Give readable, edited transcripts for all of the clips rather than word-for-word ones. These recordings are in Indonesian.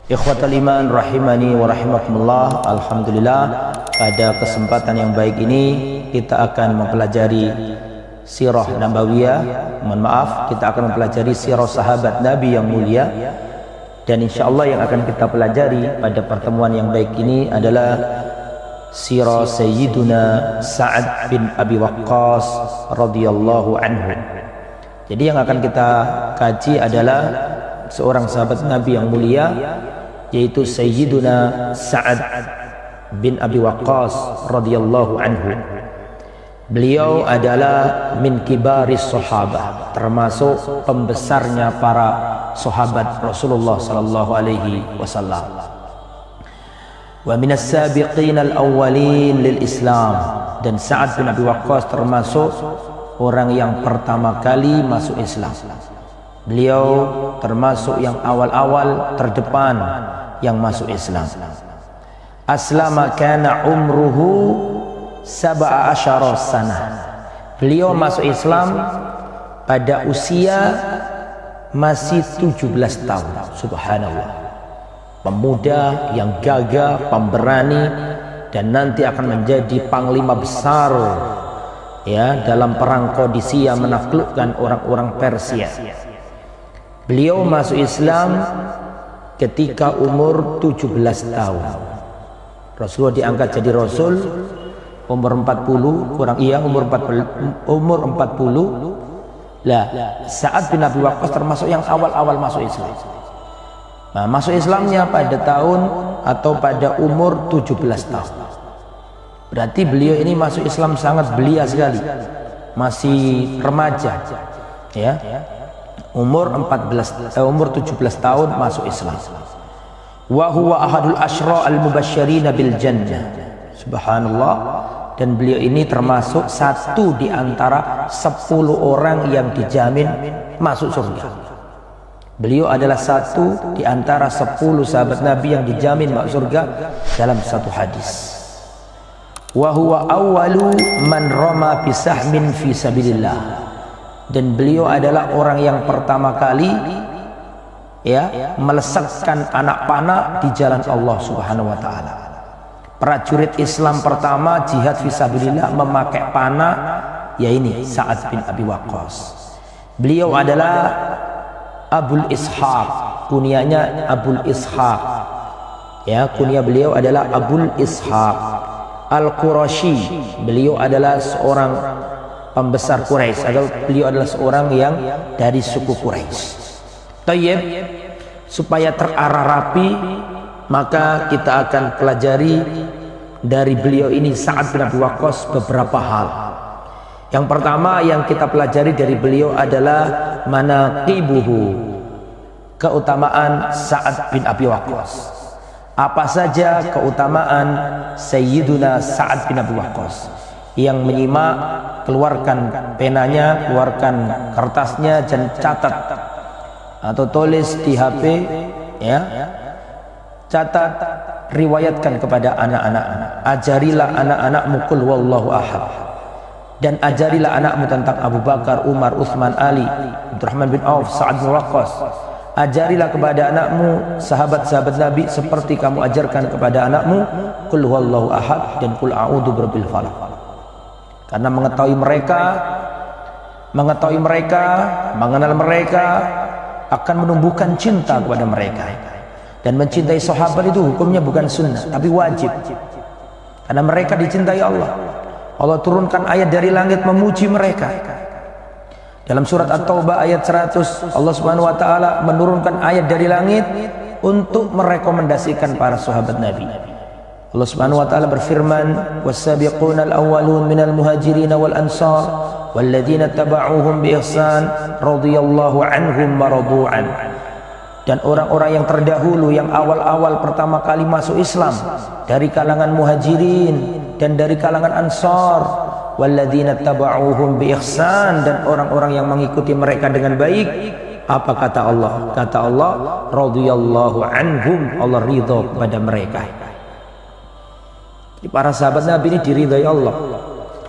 Ikhwatal iman rahimani wa rahimakumullah. Alhamdulillah, pada kesempatan yang baik ini kita akan mempelajari sirah nabawiyah. Mohon maaf, kita akan mempelajari sirah sahabat Nabi yang mulia. Dan insyaallah yang akan kita pelajari pada pertemuan yang baik ini adalah sirah Sayyiduna Sa'ad bin Abi Waqqas radhiyallahu anhu. Jadi yang akan kita kaji adalah seorang sahabat Nabi yang mulia, yaitu Sayyiduna Sa'ad bin Abi Waqqas radhiyallahu anhu. Beliau adalah min kibaris sahabah, termasuk pembesarnya para sahabat Rasulullah sallallahu alaihi wasallam. Wa minas sabiqin al-awwalin lil Islam, dan Sa'ad bin Abi Waqqas termasuk orang yang pertama kali masuk Islam. Beliau termasuk yang awal-awal terdepan yang masuk Islam. Aslama kana umruhu 17 sanah. Beliau masuk Islam pada usia masih 17 tahun. Subhanallah. Pemuda yang gagah, pemberani, dan nanti akan menjadi panglima besar ya dalam perang Qadisiyah menaklukkan orang-orang Persia. Beliau masuk Islam ketika umur 17 tahun. Rasulullah diangkat jadi Rasul umur 40, umur 40. Lah, Sa'ad bin Abi Waqqas termasuk yang awal-awal masuk Islam. Nah, masuk Islamnya pada tahun atau pada umur 17 tahun. Berarti beliau ini masuk Islam sangat belia sekali. Masih remaja. Ya. Umur 17 tahun masuk Islam. Wa huwa ahadul asyra al-mubasysyirin bil jannah. Subhanallah. Dan beliau ini termasuk satu di antara 10 orang yang dijamin masuk surga. Beliau adalah satu di antara 10 sahabat Nabi yang dijamin masuk surga dalam satu hadis. Wa huwa awwalu man rama bisahmin fi sabilillah. Dan beliau adalah orang yang pertama kali ya melesatkan anak panah di jalan Allah Subhanahu wa taala. Prajurit Islam pertama jihad fisabilillah memakai panah, ya ini Sa'ad bin Abi Waqqas. Beliau adalah Abul Ishaq, kunyanya Abul Ishaq. Ya, kunyah beliau adalah Abul Ishaq Al-Qurashi. Beliau adalah seorang pembesar Quraisy, atau beliau adalah seorang yang dari suku Quraisy. Tayyib, supaya terarah rapi, maka kita akan pelajari dari beliau ini Sa'ad bin Abi Waqqas beberapa hal. Yang pertama yang kita pelajari dari beliau adalah manaqibuhu, keutamaan Sa'ad bin Abi Waqqas. Apa saja keutamaan Sayyiduna Sa'ad bin Abi Waqqas? Yang menyimak, keluarkan penanya, keluarkan kertasnya, dan catat atau tulis di HP ya. Catat, riwayatkan kepada anak-anak. Ajarilah anak-anakmu qul wallahu ahad. Dan ajarilah anakmu tentang Abu Bakar, Umar, Utsman, Ali, Abdurrahman bin Auf, Sa'ad bin Waqqas. Ajarilah kepada anakmu sahabat-sahabat Nabi seperti kamu ajarkan kepada anakmu qul wallahu ahad dan qul a'udzu birabbil falaq. Karena mengetahui mereka, mengenal mereka akan menumbuhkan cinta kepada mereka. Dan mencintai sahabat itu hukumnya bukan sunnah, tapi wajib. Karena mereka dicintai Allah. Allah turunkan ayat dari langit memuji mereka. Dalam surat At-Taubah ayat 100, Allah Subhanahu wa taala menurunkan ayat dari langit untuk merekomendasikan para sahabat Nabi. Allah Subhanahu wa taala berfirman, "Was-sabiquna al-awwalun minal muhajirin wal ansar walladzina tabauhum bi ihsan radhiyallahu anhum wa radu'an." Dan orang-orang yang terdahulu yang awal-awal pertama kali masuk Islam dari kalangan muhajirin dan dari kalangan ansar, walladzina tabauhum bi ihsan, dan orang-orang yang mengikuti mereka dengan baik. Apa kata Allah? Kata Allah, radhiyallahu anhum, Allah ridha kepada mereka. Para sahabat Nabi ini diridhai Allah.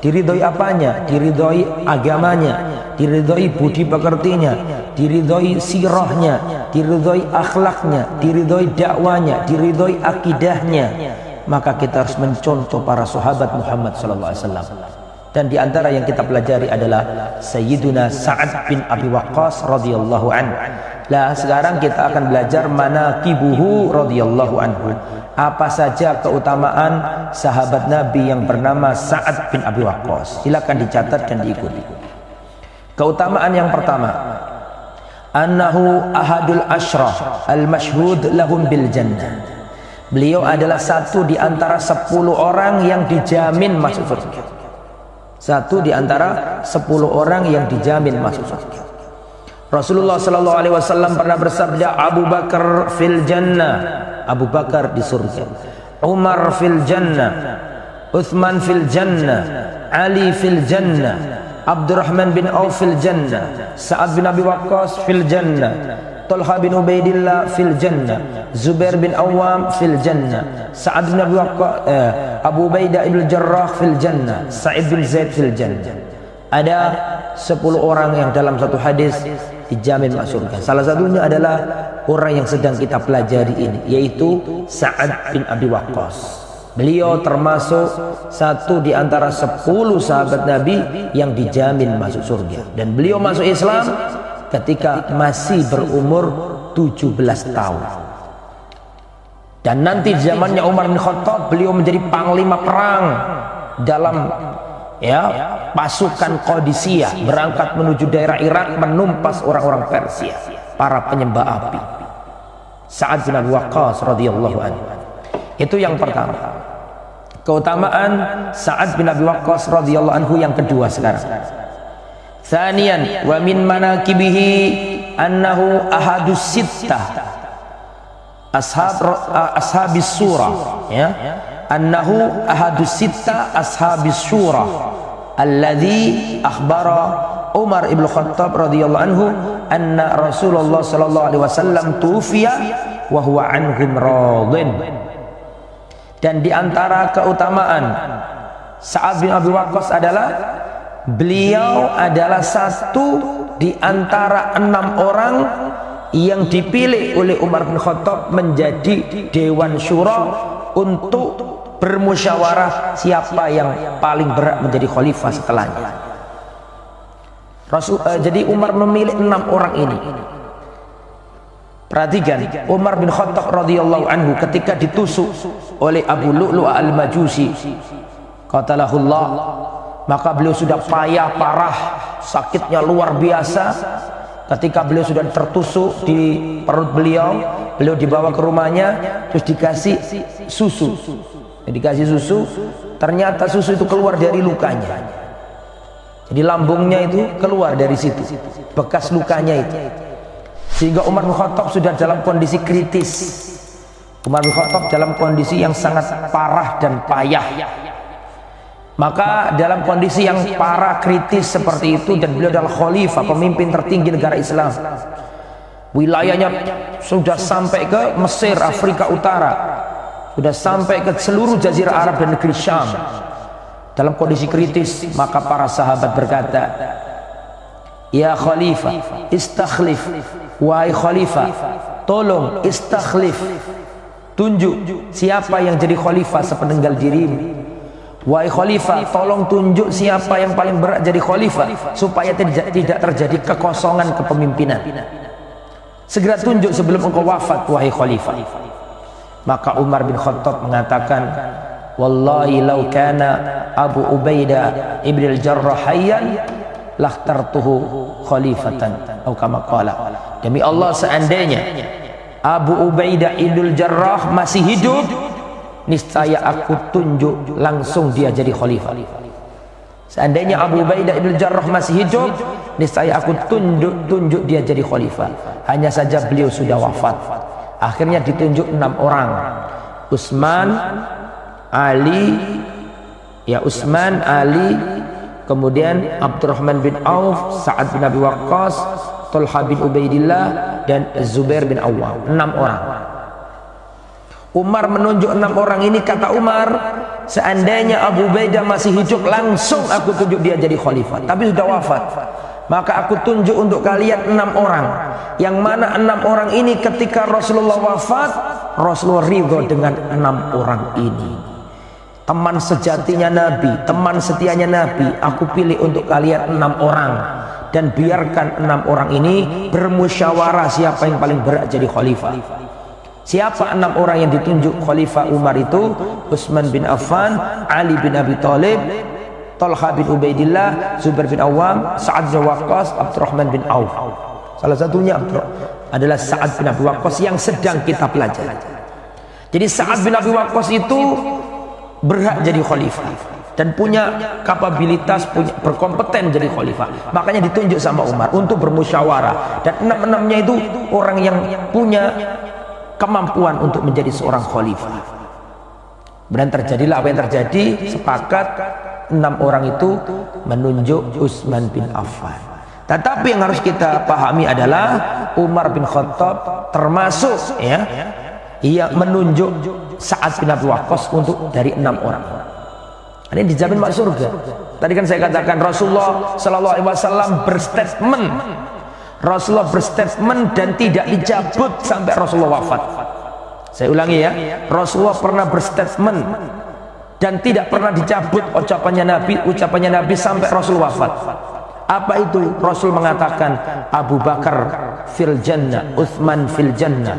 Diridhoi apanya? Diridhoi agamanya, diridhoi budi pekertinya, diridhoi sirahnya, diridhoi akhlaknya, diridhoi dakwanya, diridhoi akidahnya. Maka kita harus mencontoh para sahabat Muhammad sallallahu alaihi wasallam. Dan di antara yang kita pelajari adalah Sayyiduna Sa'ad bin Abi Waqqas radhiyallahu anhu. Lah sekarang kita akan belajar manaqibuhu radhiyallahu anhu. Apa saja keutamaan sahabat Nabi yang bernama Sa'ad bin Abi Waqqas. Silakan dicatat dan diikuti. Keutamaan yang pertama, annahu ahadul asyrah al-mashhud lahum bil jannah. Beliau adalah satu di antara 10 orang yang dijamin masuk surga. Satu di antara 10 orang yang dijamin masuk surga. Rasulullah sallallahu alaihi wasallam pernah bersabda, Abu Bakar fil jannah, Abu Bakar di surga, Umar fil jannah, Uthman fil jannah, Ali fil jannah, Abdurrahman bin Auf fil jannah, Sa'ad bin Abi Waqqas fil jannah, Talha bin Ubaidillah fil jannah, Zubair bin Awam fil jannah, Sa'ad bin Abi Waqqas, Abu Ubaidah ibn Jarrah fil jannah, Sa'id bin Zaid fil jannah. Ada 10 orang yang dalam satu hadis dijamin masuk surga. Salah satunya adalah orang yang sedang kita pelajari ini, yaitu Sa'ad bin Abi Waqqas. Beliau termasuk satu di antara 10 sahabat Nabi yang dijamin masuk surga. Dan beliau masuk Islam ketika masih berumur 17 tahun. Dan nanti di zamannya Umar bin Khattab, beliau menjadi panglima perang dalam pasukan Qadisiyah, berangkat menuju daerah Irak menumpas orang-orang Persia, para penyembah api. Sa'ad bin Abi Waqqas radhiyallahu anhu. Itu yang pertama. Keutamaan Sa'ad bin Abi Waqqas radhiyallahu anhu yang kedua sekarang. Tsaniyan wa min manaqibihi annahu ahadus sittah ashabis surah, ya. Annahu ahadus sittah ashabis syura alladhi akhbara Umar ibn Khattab radhiyallahu anhu anna Rasulullah sallallahu alaihi wasallam tufiya wa huwa anhum radin. Dan di antara keutamaan Sa'ad bin Abi Waqqas adalah beliau adalah satu di antara 6 orang yang dipilih oleh Umar bin Khattab menjadi Dewan Syura untuk bermusyawarah siapa yang paling berat menjadi khalifah setelahnya. Jadi Umar memilih 6 orang ini. Perhatikan, Umar bin Khattab radhiyallahu anhu ketika ditusuk oleh Abu Lu'lu' al-Majusi, qatalahullah, maka beliau sudah payah parah, sakitnya luar biasa. Ketika beliau sudah tertusuk di perut beliau, beliau dibawa ke rumahnya, terus dikasih susu. Dikasih susu, ternyata susu itu keluar dari lukanya. Jadi lambungnya itu keluar dari situ, bekas lukanya itu. Sehingga Umar bin Khattab sudah dalam kondisi kritis. Umar bin Khattab dalam kondisi yang sangat parah dan payah. Maka dalam kondisi yang parah kritis seperti itu, dan beliau adalah khalifah, pemimpin tertinggi negara Islam, wilayahnya sudah sampai ke Mesir, Afrika Utara, sudah sampai ke seluruh jazirah Arab dan negeri Syam. Dalam kondisi kritis, maka para sahabat berkata, ya khalifah istakhlif, wahai khalifah tolong istakhlif, tunjuk siapa yang jadi khalifah sepeninggal dirimu. Wahai khalifah tolong tunjuk siapa yang paling berat jadi khalifah, supaya tidak terjadi kekosongan kepemimpinan. Segera tunjuk sebelum engkau wafat wahai khalifah. Maka Umar bin Khattab mengatakan, wallahi law kana Abu Ubaidah ibn al-Jarrah hayyan lakhtartuhu khalifatan, atau kama qala, demi Allah seandainya Abu Ubaidah ibn al-Jarrah masih hidup, niscaya aku tunjuk langsung dia jadi khalifah. Seandainya Abu Ubaidah ibn al-Jarrah masih hidup, niscaya aku tunjuk dia jadi khalifah. Hanya saja beliau sudah wafat. Akhirnya ditunjuk 6 orang. Utsman, Ali, Utsman, Ali, kemudian Abdurrahman bin Auf, Sa'ad bin Abi Waqqas, Talha bin Ubaidillah, dan Zubair bin Awam. 6 orang. Umar menunjuk 6 orang ini. Kata Umar, seandainya Abu Ubaidah masih hidup, langsung aku tunjuk dia jadi khalifah. Tapi sudah wafat, maka aku tunjuk untuk kalian 6 orang. Yang mana 6 orang ini ketika Rasulullah wafat, Rasulullah ridho dengan 6 orang ini. Teman sejatinya Nabi, teman setianya Nabi. Aku pilih untuk kalian 6 orang. Dan biarkan 6 orang ini bermusyawarah siapa yang paling berat jadi khalifah. Siapa 6 orang yang ditunjuk khalifah Umar itu? Utsman bin Affan, Ali bin Abi Thalib, Talha bin Ubaidillah, Zubair bin Awam, Sa'ad bin Waqqas, Abdurrahman bin Auf. Salah satunya adalah Sa'ad bin Abi Waqqas yang sedang kita pelajari. Jadi Sa'ad bin Abi Waqqas itu berhak jadi khalifah dan punya kapabilitas, punya berkompeten jadi khalifah. Makanya ditunjuk sama Umar untuk bermusyawarah. Dan 6-6-nya itu orang yang punya kemampuan untuk menjadi seorang khalifah. Dan terjadilah apa yang terjadi. Sepakat 6 orang itu menunjuk Utsman bin Affan. Tetapi yang harus kita pahami adalah Umar bin Khattab termasuk ia menunjuk Sa'ad bin Abi Waqqas untuk dari 6 orang. Ini dijamin masuk surga. Tadi kan saya katakan Rasulullah Sallallahu Alaihi Wasallam berstatement. Rasulullah berstatement dan tidak dicabut sampai Rasulullah wafat. Saya ulangi ya, Rasulullah pernah berstatement dan tidak pernah dicabut ucapannya Nabi sampai Rasul wafat. Apa itu? Rasul mengatakan Abu Bakar fil jannah, Utsman fil jannah,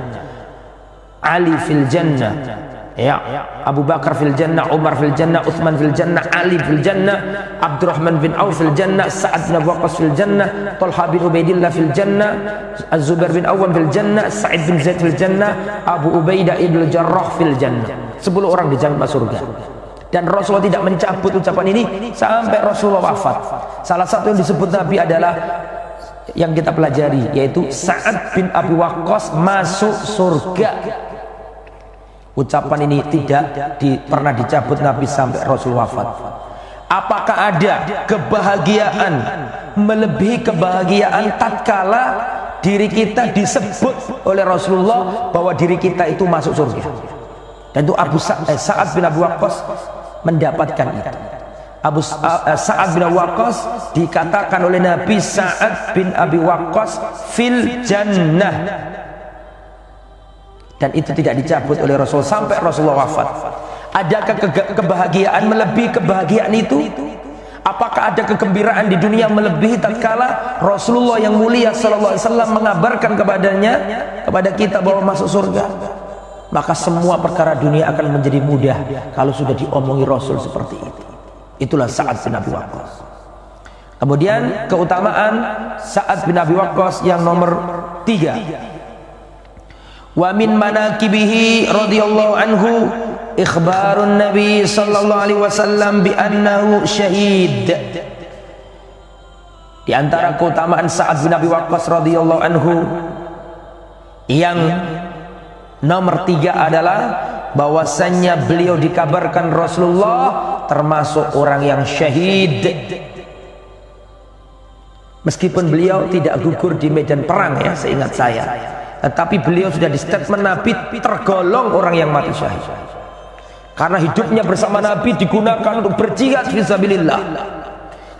Ali fil jannah, Abu Bakar fil jannah, Umar fil jannah, Utsman fil jannah, Ali fil jannah, Abdurrahman bin Auf fil jannah, Sa'ad bin Abi Waqqas fil jannah, Talha bin Ubaidillah fil jannah, Az-Zubair bin Awam fil jannah, Sa'id bin Zaid fil jannah, Abu Ubaidah ibn Jarrah fil jannah. 10 orang dijamin masuk surga. Dan Rasulullah tidak mencabut ucapan ini sampai Rasulullah wafat. Salah satu yang disebut Nabi adalah yang kita pelajari, yaitu Sa'ad bin Abi Waqqas masuk surga. Ucapan ini tidak pernah dicabut Nabi sampai Rasul wafat. Apakah ada kebahagiaan melebihi kebahagiaan tatkala diri kita disebut oleh Rasulullah bahwa diri kita itu masuk surga? Dan itu Sa'ad bin Abi Waqqas mendapatkan itu. Sa'ad bin Abi Waqqas dikatakan oleh Nabi, Sa'ad bin Abi Waqqas fil jannah. Dan itu tidak dicabut oleh Rasul sampai Rasulullah wafat. Adakah kebahagiaan melebihi kebahagiaan itu? Apakah ada kegembiraan di dunia melebihi tatkala Rasulullah yang mulia sallallahu alaihi wasallam mengabarkan kepada kita bahwa masuk surga? Maka semua perkara dunia akan menjadi mudah kalau sudah diomongi Rasul seperti itu. Itulah Sa'ad bin Abi Waqqas. Kemudian keutamaan Sa'ad bin Abi Waqqas yang nomor 3. Wa min manaqibihi radhiyallahu anhu ikhbarun Nabi sallallahu alaihi wasallam bi annahu syahid. Di antara keutamaan Sa'ad bin Abi Waqqas radhiyallahu anhu yang nomor 3 adalah bahwasannya beliau dikabarkan Rasulullah termasuk orang yang syahid. Meskipun beliau tidak gugur di medan perang ya, seingat saya, tetapi beliau sudah di statement Nabi tergolong orang yang mati syahid. Karena hidupnya bersama Nabi digunakan untuk berjihad fisabilillah.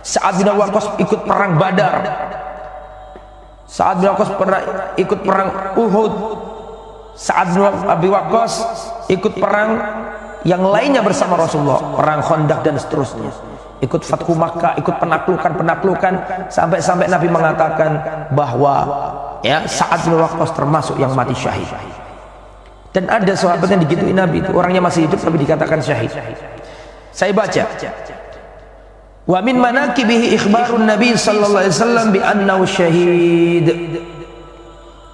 Sa'ad bin Abi Waqqas ikut perang Badar. Sa'ad bin Abi Waqqas pernah ikut perang Uhud. Sa'ad bin Abi Waqqas ikut perang yang lainnya bersama Rasulullah, perang Khandaq dan seterusnya. Ikut Fathu Makkah, ikut penaklukan sampai Nabi mengatakan bahwa Sa'ad bin Waqqas termasuk yang mati syahid. Dan ada sahabat yang digituin Nabi itu, orangnya masih hidup tapi dikatakan syahid. Saya baca, wa min manaqibihi ikhbarun Nabi sallallahu alaihi wasallam bi annahu syahid.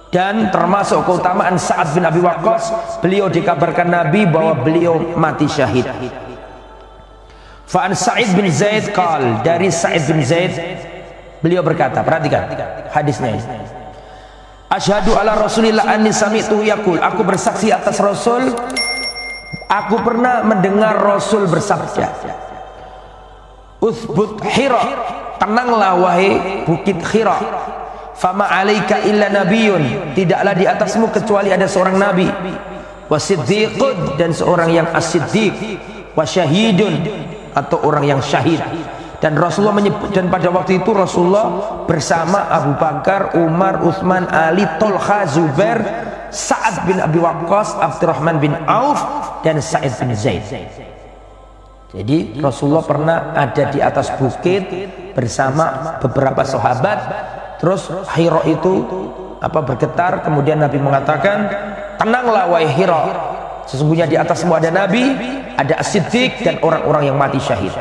Dan termasuk keutamaan Sa'ad bin Abi Waqqas, beliau dikabarkan Nabi bahwa beliau mati syahid. Fa'an Sa'id bin Zaid qal, dari Sa'id bin Zaid beliau berkata, perhatikan hadisnya ini. Asyhadu ala Rasulillah anni sami'tu yaqul, aku bersaksi atas Rasul, aku pernah mendengar Rasul bersabda, Uthbut Hira, tenanglah wahai bukit Hira, fama alaika illa nabiyun, tidaklah di atasmu kecuali ada seorang nabi, wasiddiqun, dan seorang yang as-siddiq, wasyahidun, atau orang yang syahid. Dan Rasulullah menyebut, dan pada waktu itu Rasulullah bersama Abu Bakar, Umar, Utsman, Ali, Tolha, Zubair, Sa'ad bin Abi Waqqas, Abdurrahman bin Auf, dan Sa'id bin Zaid. Jadi Rasulullah pernah ada di atas bukit bersama beberapa sahabat. Terus Hira itu bergetar, kemudian Nabi mengatakan, tenanglah wahai Hira, sesungguhnya di atasmu ada Nabi, ada As-Siddiq, dan orang-orang yang mati syahid.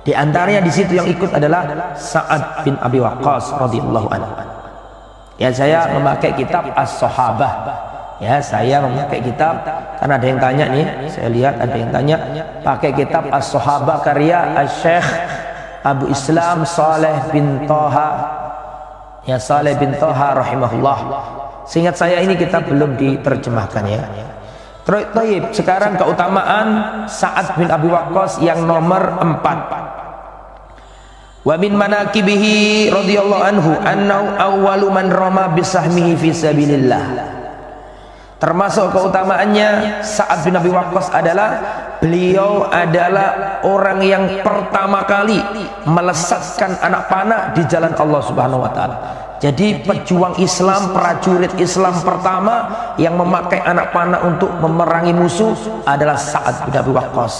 Di antaranya di situ yang ikut adalah Sa'ad bin Abi Waqqas radhiyallahu anhu. Ya, saya memakai kitab As-Sahabah. Ya, saya memakai kitab karena ada yang tanya nih, saya lihat ada yang tanya pakai kitab As-Sahabah karya Asy-Syaikh Abu Islam Saleh bin Thaha. Ya, Saleh bin Thaha rahimahullah. Seingat saya ini kitab belum diterjemahkan ya. Taib, sekarang keutamaan Sa'ad bin Abi Waqqas yang nomor 4. Wa min manaqibihi radhiyallahu anhu annahu awwalu man rama bisahmihi fi sabilillah. Termasuk keutamaannya Sa'ad bin Abi Waqqas adalah beliau adalah orang yang pertama kali melesatkan anak panah di jalan Allah Subhanahu wa taala. Jadi pejuang Islam, prajurit Islam pertama yang memakai anak panah untuk memerangi musuh adalah Sa'ad bin Abi Waqqas.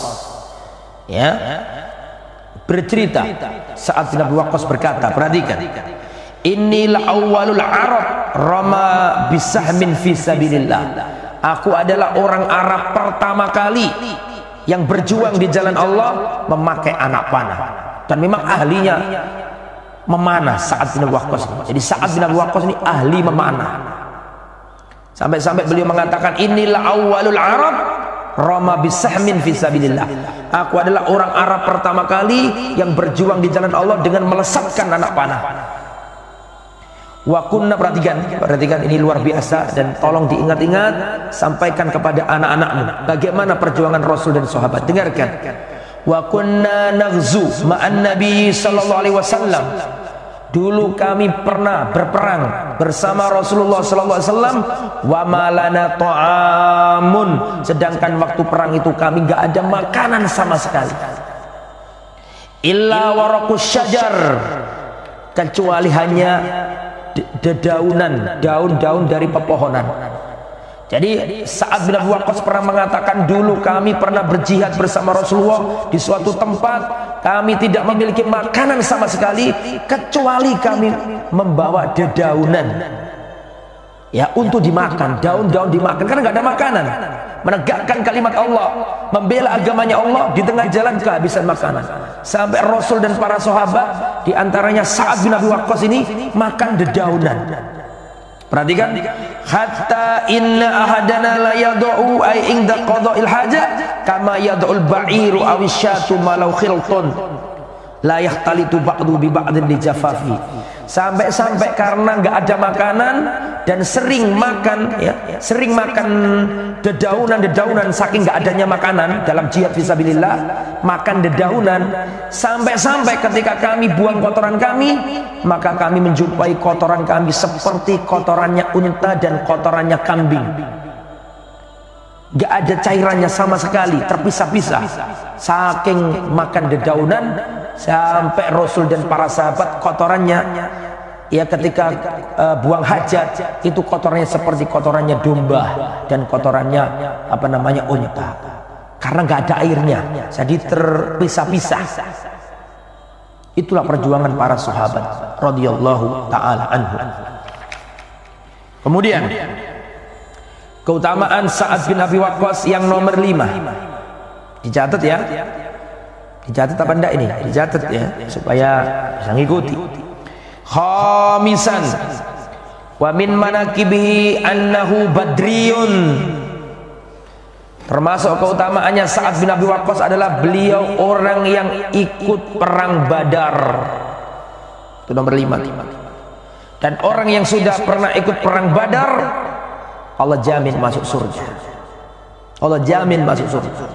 Ya. Bercerita, Sa'ad bin Abi Waqqas berkata, perhatikan, inilah awwalul Arab rama bisahmin fi sabilillah. Aku adalah orang Arab pertama kali yang berjuang di jalan Allah memakai anak panah, dan memang ahlinya memanah Sa'ad bin Abi Waqqas. Jadi Sa'ad bin Abi Waqqas ini ahli memanah. Sampai-sampai beliau mengatakan, inilah awwalul Arab rama bisahmin fi sabilillah. Aku adalah orang Arab pertama kali yang berjuang di jalan Allah dengan melesatkan anak panah. Wa kunna, perhatikan ini luar biasa, dan tolong diingat-ingat, sampaikan kepada anak-anakmu bagaimana perjuangan Rasul dan sahabat. Dengarkan. Wa kunna naghzu ma'an Nabi sallallahu alaihi wasallam. Dulu kami pernah berperang bersama Rasulullah sallallahu alaihi wasallam. Wa malana ta'amun, sedangkan waktu perang itu kami enggak ada makanan sama sekali. Illa waraqus syajar, kecuali hanya dedaunan, daun-daun dari pepohonan. Jadi Sa'ad bin Abi Waqqas pernah mengatakan, dulu kami pernah berjihad bersama Rasulullah di suatu tempat, kami tidak memiliki makanan sama sekali kecuali kami membawa dedaunan ya untuk dimakan, daun-daun dimakan karena nggak ada makanan. Menegakkan kalimat Allah, membela agamanya Allah di tengah jalan kehabisan makanan. Sampai Rasul dan para sahabat, di antaranya Sa'ad bin Abi Waqqas ini makan dedaunan. Perhatikan, hatta inna ahadana la yad'u ay inda qada'il hajat kama yad'ul ba'iru aw isyatu malau khiltun la yahtalitu ba'du bi ba'din li jafafi. Sampai-sampai karena nggak ada makanan dan sering makan dedaunan saking nggak adanya makanan dalam jihad fisabilillah, makan dedaunan, sampai-sampai ketika kami buang kotoran kami, maka kami menjumpai kotoran kami seperti kotorannya unta dan kotorannya kambing. Gak ada cairannya sama sekali, terpisah-pisah. Saking makan dedaunan, sampai Rasul dan para sahabat kotorannya ya ketika buang hajat itu kotorannya seperti kotorannya domba dan kotorannya unta, karena nggak ada airnya, jadi terpisah-pisah. Itulah perjuangan para sahabat radhiyallahu taala anhu. Kemudian keutamaan Sa'ad bin Abi Waqqas yang nomor 5, dicatat ya. Dicatat apa enggak ini? Dicatat ya, supaya bisa ngikuti. Khamisan, wa min manaqibihi annahu badriyun. Termasuk keutamaannya Sa'ad bin Abi Waqqas adalah beliau orang yang ikut perang Badar. Itu nomor 5. Dan orang yang sudah pernah ikut perang Badar, Allah jamin masuk surga. Allah jamin masuk surga.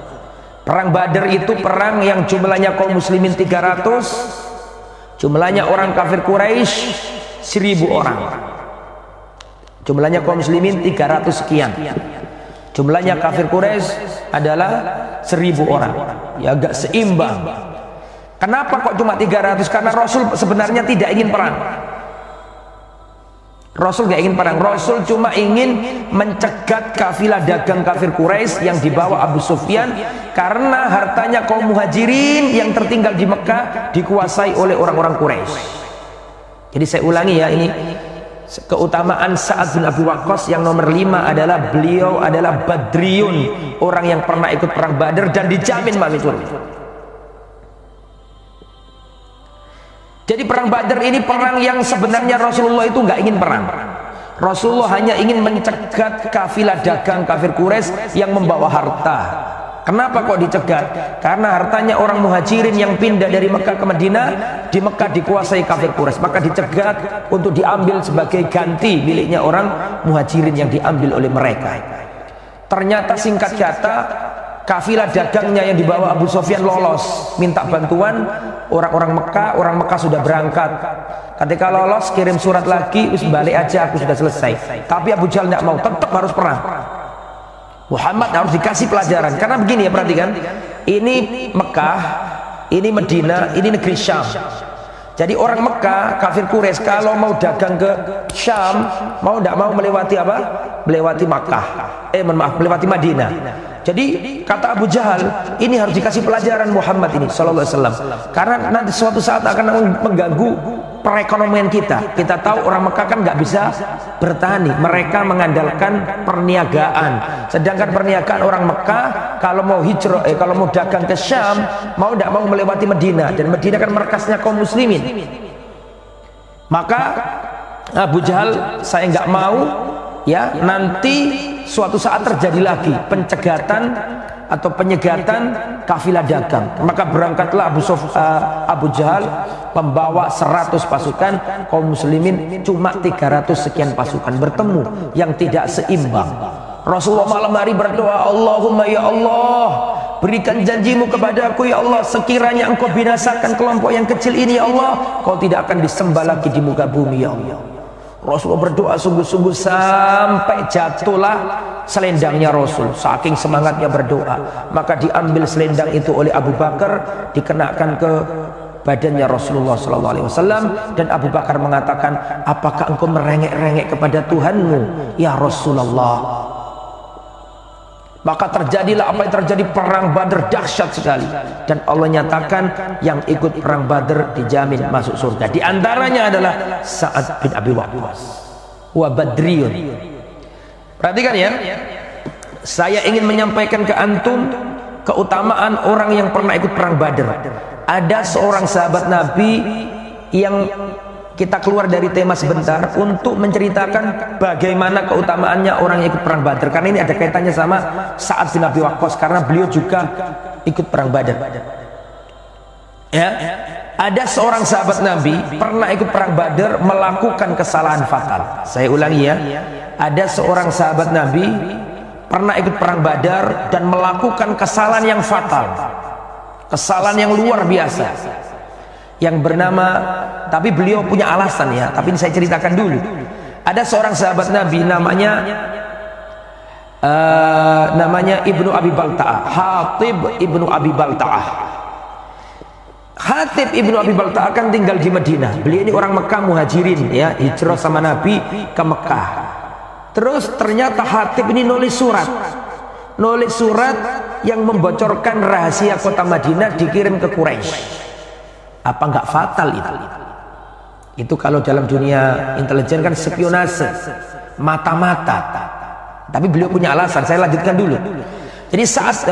Perang Badar itu perang yang jumlahnya kaum muslimin 300, jumlahnya orang kafir Quraisy 1000 orang. Jumlahnya kaum muslimin 300 sekian. Jumlahnya kafir Quraisy adalah 1000 orang. Ya agak seimbang. Kenapa kok cuma 300? Karena Rasul sebenarnya tidak ingin perang. Rasul gak ingin perang. Rasul cuma ingin mencegat kafilah dagang kafir Quraisy yang dibawa Abu Sufyan, karena hartanya kaum muhajirin yang tertinggal di Mekah dikuasai oleh orang-orang Quraisy. Jadi saya ulangi ya, ini keutamaan Sa'ad bin Abi Waqqas yang nomor 5 adalah beliau adalah Badriyun, orang yang pernah ikut perang Badar dan dijamin masuk surga. Jadi perang Badar ini perang yang sebenarnya Rasulullah itu nggak ingin perang. Rasulullah hanya ingin mencegat kafilah dagang kafir Quraisy yang membawa harta. Kenapa kok dicegat? Karena hartanya orang muhajirin yang pindah dari Mekah ke Madinah, di Mekah dikuasai kafir Quraisy, maka dicegat untuk diambil sebagai ganti miliknya orang muhajirin yang diambil oleh mereka. Ternyata singkat kata, kafilah dagangnya yang dibawa Abu Sufyan lolos, minta bantuan orang Mekah sudah berangkat. Ketika lolos kirim surat lagi, wis balik aja, aku sudah selesai. Tapi Abu Jahal tidak mau, tetap harus perang. Muhammad harus dikasih pelajaran, karena begini ya, perhatikan, ini Mekah, ini Madinah, ini negeri Syam. Jadi orang Mekah, kafir Quraisy kalau mau dagang ke Syam, mau tidak mau melewati apa? Melewati Makkah. Melewati Madinah. Jadi kata Abu Jahal, ini harus dikasih pelajaran Muhammad ini sallallahu alaihi wasallam. Karena nanti suatu saat akan mengganggu perekonomian kita. Kita tahu orang Mekah kan nggak bisa bertani, mereka mengandalkan perniagaan. Sedangkan perniagaan orang Mekah kalau mau hijrah, kalau mau dagang ke Syam, mau tidak mau melewati Madinah, dan Madinah kan markasnya kaum muslimin. Maka Abu Jahal, saya nggak mau ya nanti suatu saat terjadi lagi pencegatan atau penyegatan kafilah dagang. Maka berangkatlah Abu Jahal membawa 100 pasukan, kaum muslimin cuma 300 sekian pasukan, bertemu yang tidak seimbang. Rasulullah malam hari berdoa, Allahumma ya Allah, berikan janjimu kepadaku ya Allah, sekiranya engkau binasakan kelompok yang kecil ini ya Allah, kau tidak akan disembah lagi di muka bumi ya Allah. Rasulullah berdoa sungguh-sungguh sampai jatuhlah selendangnya Rasul, saking semangatnya berdoa. Maka diambil selendang itu oleh Abu Bakar, dikenakan ke badannya Rasulullah SAW, dan Abu Bakar mengatakan, apakah engkau merengek-rengek kepada Tuhanmu ya Rasulullah? Maka terjadilah apa yang terjadi, perang Badar dahsyat sekali, dan Allah nyatakan yang ikut perang Badar dijamin masuk surga. Di antaranya adalah Sa'ad bin Abi Waqqas wa Badriyun. Perhatikan ya, saya ingin menyampaikan ke antum keutamaan orang yang pernah ikut perang Badar. Ada seorang sahabat Nabi yang kita keluar dari tema sebentar untuk menceritakan bagaimana keutamaannya orang yang ikut perang Badar, karena ini ada kaitannya sama Sa'ad bin Abi Waqqas, karena beliau juga ikut perang Badar. Ya, ada seorang sahabat Nabi pernah ikut perang Badar melakukan kesalahan fatal. Saya ulangi ya, ada seorang sahabat Nabi pernah ikut perang Badar dan melakukan kesalahan yang fatal, kesalahan yang luar biasa, yang bernama, tapi beliau punya alasan ya, tapi ini saya ceritakan dulu. Ada seorang sahabat Nabi namanya Ibnu Abi Balta'ah, Hatib Ibnu Abi Balta'ah. Hatib Ibnu Abi Balta'ah kan tinggal di Madinah. Beliau ini orang Mekah muhajirin ya, hijrah sama Nabi ke Mekah. Terus ternyata Hatib ini nulis surat yang membocorkan rahasia kota Madinah, dikirim ke Quraisy. Apa nggak fatal itu? Itu kalau dalam dunia intelijen kan spionase, mata-mata. Tapi beliau punya alasan, saya lanjutkan dulu. Jadi saat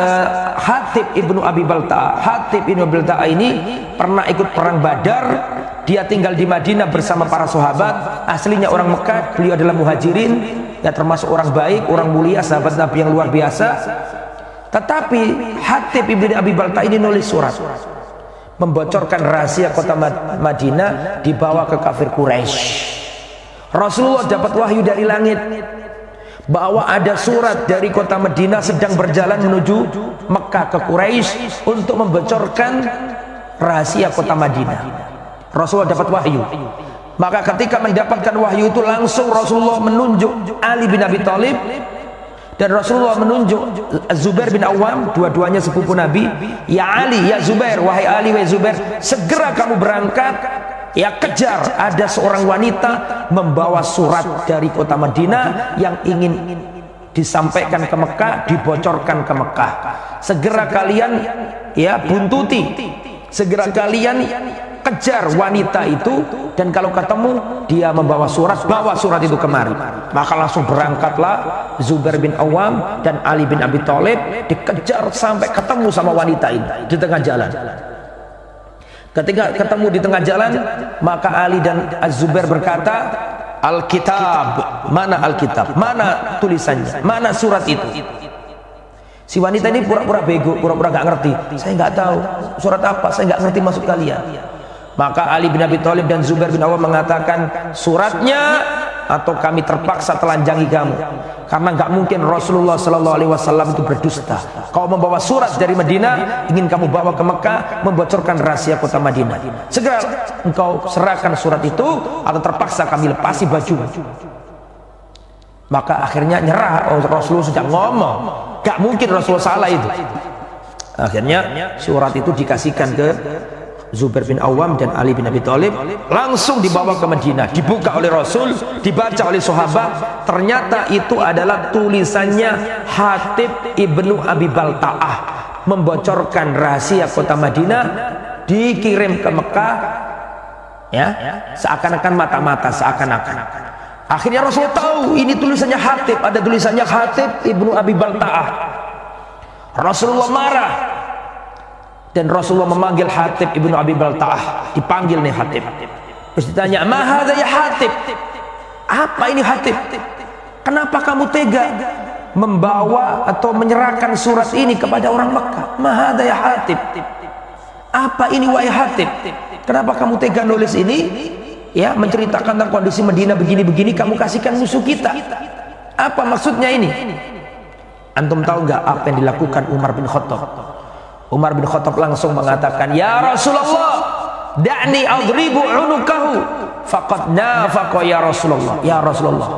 Hatib Ibnu Abi Balta'ah ini pernah ikut perang Badar, dia tinggal di Madinah bersama para sahabat, aslinya orang Mekah, beliau adalah muhajirin, ya termasuk orang baik, orang mulia, sahabat Nabi yang luar biasa. Tetapi Hatib Ibnu Abi Balta'ah ini nulis surat membocorkan rahasia kota Madinah dibawa ke kafir Quraisy. Rasulullah dapat wahyu dari langit bahwa ada surat dari kota Madinah sedang berjalan menuju Mekah ke Quraisy untuk membocorkan rahasia kota Madinah. Rasulullah dapat wahyu. Maka ketika mendapatkan wahyu itu langsung Rasulullah menunjuk Ali bin Abi Thalib Dan Rasulullah menunjuk Zubair bin Awam, dua-duanya sepupu Nabi. Ya Ali, ya Zubair, wahai Ali, wahai Zubair, segera kamu berangkat, ya kejar, ada seorang wanita membawa surat dari kota Madinah yang ingin disampaikan ke Mekah, dibocorkan ke Mekah. Segera kalian ya buntuti, segera kalian kejar wanita itu, dan kalau ketemu dia membawa surat, bawa surat itu kemari. Maka langsung berangkatlah Zubair bin Awam dan Ali bin Abi Thalib, dikejar sampai ketemu sama wanita ini di tengah jalan. Ketika ketemu di tengah jalan, maka Ali dan Az-Zubair berkata, Alkitab, mana Alkitab, mana tulisannya, mana surat itu? Si wanita ini pura-pura bego, pura-pura gak ngerti. Saya nggak tahu surat apa, saya nggak ngerti maksud kalian. Maka Ali bin Abi Thalib dan Zubair bin Awam mengatakan, suratnya atau kami terpaksa telanjangi kamu, karena nggak mungkin Rasulullah Shallallahu Alaihi Wasallam itu berdusta. Kau membawa surat dari Madinah, ingin kamu bawa ke Mekah, membocorkan rahasia kota Madinah. Segera engkau serahkan surat itu, atau terpaksa kami lepasi baju. Maka akhirnya nyerah. Rasulullah sudah ngomong, gak mungkin Rasulullah salah itu. Akhirnya surat itu dikasihkan ke Zubair bin Awam dan Ali bin Abi Thalib, langsung dibawa ke Madinah, dibuka oleh Rasul, dibaca oleh sahabat. Ternyata itu adalah tulisannya Hatib ibnu Abi Balta'ah, membocorkan rahasia kota Madinah, dikirim ke Mekah, ya, seakan-akan mata-mata, seakan-akan. Akhirnya Rasul tahu ini tulisannya Hatib, ada tulisannya Hatib ibnu Abi Balta'ah. Rasulullah marah, dan Rasulullah memanggil Hatib ibnu Abi Balta'ah. Dipanggil nih Hatib, terus ditanya, ma hadza ya Hatib, apa ini Hatib? Kenapa kamu tega membawa atau menyerahkan surat ini kepada orang Mekah? Ma hadza ya Hatib, apa ini wahai Hatib? Kenapa kamu tega nulis ini? Ya, menceritakan tentang kondisi Madinah begini-begini, kamu kasihkan musuh kita. Apa maksudnya ini? Antum tahu nggak apa yang dilakukan Umar bin Khattab? Umar bin Khattab langsung mengatakan, ya Rasulullah, da'ni adribu unukahu faqad nafaqa ya Rasulullah. Ya Rasulullah,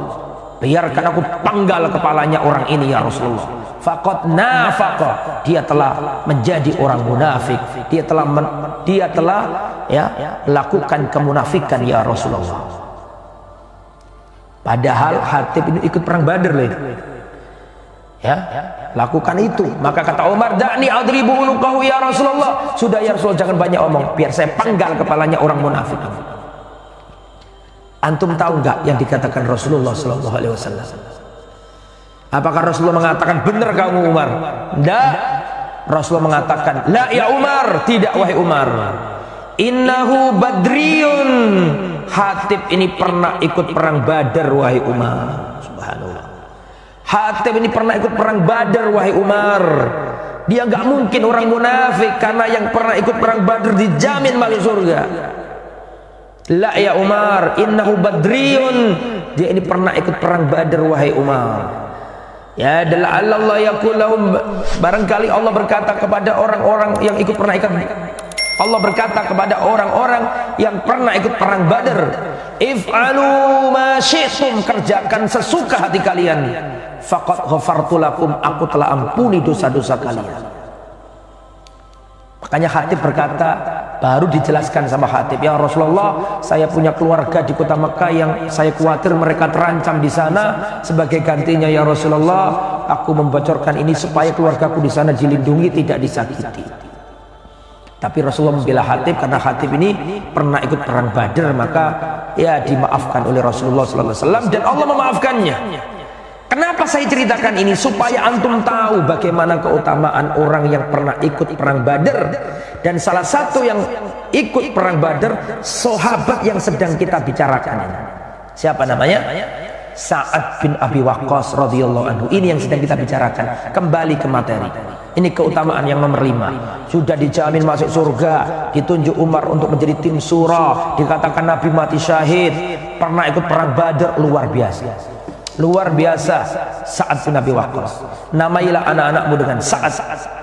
biarkan aku penggal kepalanya orang ini ya Rasulullah. Faqad nafaqa, dia telah menjadi orang munafik, dia telah ya lakukan kemunafikan ya Rasulullah. Padahal Hatib ini ikut perang Badar loh. Ya, lakukan itu. Maka kata Umar, da'ni adribu unukahu ya Rasulullah. Sudah ya Rasulullah, jangan banyak omong, biar saya penggal kepalanya orang munafik. Antum tahu nggak yang dikatakan Rasulullah Sallallahu Alaihi Wasallam? Apakah Rasulullah mengatakan, benar kamu Umar? Tidak. Rasulullah mengatakan, la ya Umar, tidak wahai Umar. Innahu badriyun, Hatib ini pernah ikut perang Badar wahai Umar. Subhanallah. Hatib ini pernah ikut perang Badar wahai Umar. Dia nggak mungkin orang munafik, karena yang pernah ikut perang Badar dijamin masuk surga. La ya Umar, innahu badriyun, dia ini pernah ikut perang Badar wahai Umar. Ya, Allah yaqulahum, barangkali Allah berkata kepada orang-orang yang ikut pernah ikut, Allah berkata kepada orang-orang yang pernah ikut perang Badar, if'alu ma syi'tum, kerjakan sesuka hati kalian, faqad ghafartu lakum, aku telah ampuni dosa-dosa kalian. Makanya Hatib berkata, baru dijelaskan sama Hatib, ya Rasulullah, saya punya keluarga di kota Mekah yang saya khawatir mereka terancam di sana. Sebagai gantinya ya Rasulullah, aku membocorkan ini supaya keluargaku di sana dilindungi, tidak disakiti. Tapi Rasulullah membela Hatib karena Hatib ini pernah ikut perang Badar, maka ya dimaafkan oleh Rasulullah SAW, dan Allah memaafkannya. Kenapa saya ceritakan ini? Supaya antum tahu bagaimana keutamaan orang yang pernah ikut perang Badar. Dan salah satu yang ikut perang Badar, sahabat yang sedang kita bicarakan. Siapa namanya? Sa'ad bin Abi Waqqas radhiyallahu anhu. Ini yang sedang kita bicarakan. Kembali ke materi. Ini keutamaan yang nomor 5. Sudah dijamin masuk surga, ditunjuk Umar untuk menjadi tim surah, dikatakan Nabi mati syahid, pernah ikut perang Badar, luar biasa. Luar biasa Sa'ad bin Abi Waqqas. Namailah anak-anakmu dengan Sa'ad,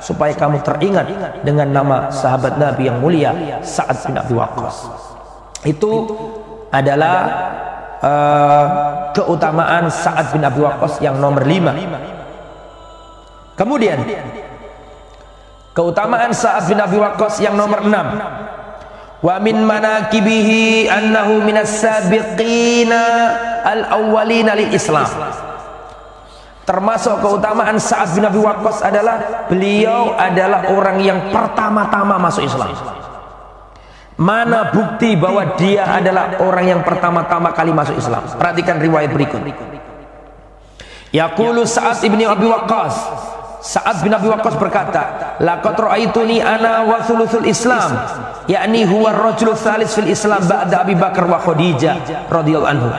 supaya kamu teringat dengan nama sahabat Nabi yang mulia, Sa'ad bin Abi Waqqas. Itu adalah keutamaan Sa'ad bin Abi Waqqas yang nomor 5. Kemudian keutamaan Sa'ad bin Abi Waqqas yang nomor 6. Wa min manaqibihi annahu minas sabiqina al-awwalina lil Islam. Termasuk keutamaan Sa'ad bin Abi Waqqas adalah beliau adalah orang yang pertama-tama masuk Islam. Mana bukti bahwa dia adalah orang yang pertama-tama kali masuk Islam? Perhatikan riwayat berikut. Yaqulu Sa'ad bin Abi Waqqas, Sa'ad bin Abi Waqqas berkata, laqad ra'aituni ana wa thuluthul Islam, yakni huwa ar-rajulu tsalis fil Islam ba'da Abi Bakar wa Khadijah radhiyallahu anhu.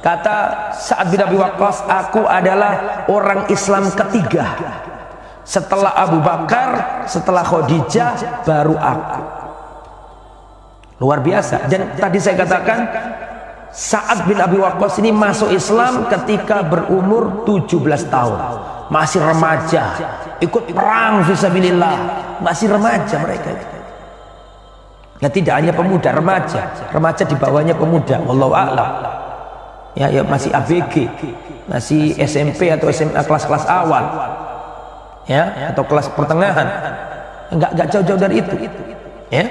Kata Sa'ad bin Abi Waqqas, aku adalah orang Islam ketiga setelah Abu Bakar, setelah Khadijah, baru aku. Luar biasa. Dan tadi saya katakan Sa'ad bin Abi Waqqas ini masuk Islam ketika berumur 17 tahun. Masih remaja, ikut perang fisabilillah, masih remaja mereka. Ya tidak hanya pemuda, remaja di bawahnya pemuda, wallahu a'lam. Ya masih ABG, masih SMP atau SMA kelas-kelas awal, ya atau kelas pertengahan, enggak jauh-jauh dari itu, ya.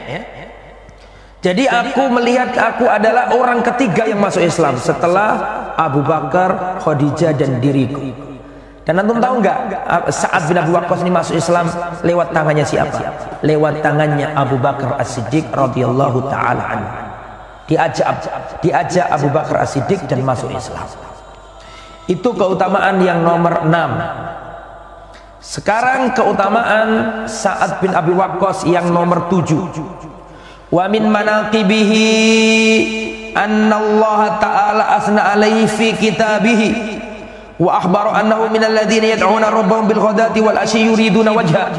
Jadi aku melihat aku adalah orang ketiga yang masuk Islam setelah Abu Bakar, Khadijah dan diriku. Dan antum tahu enggak, Sa'ad bin Abi Waqqas ini masuk Islam lewat tangannya siapa? Lewat tangannya Abu Bakar As-Siddiq radhiyallahu taala anhu. Diajak Abu Bakar As-Siddiq dan masuk Islam. Itu keutamaan yang nomor 6. Sekarang keutamaan Sa'ad bin Abi Waqqas yang nomor 7. Wa min manaqibihi anna Allah ta'ala asna alaihi fi kitabihi wa akhbara annahu minal ladzina yad'una rabbahum bil ghadati wal asyi yuriduna wajha.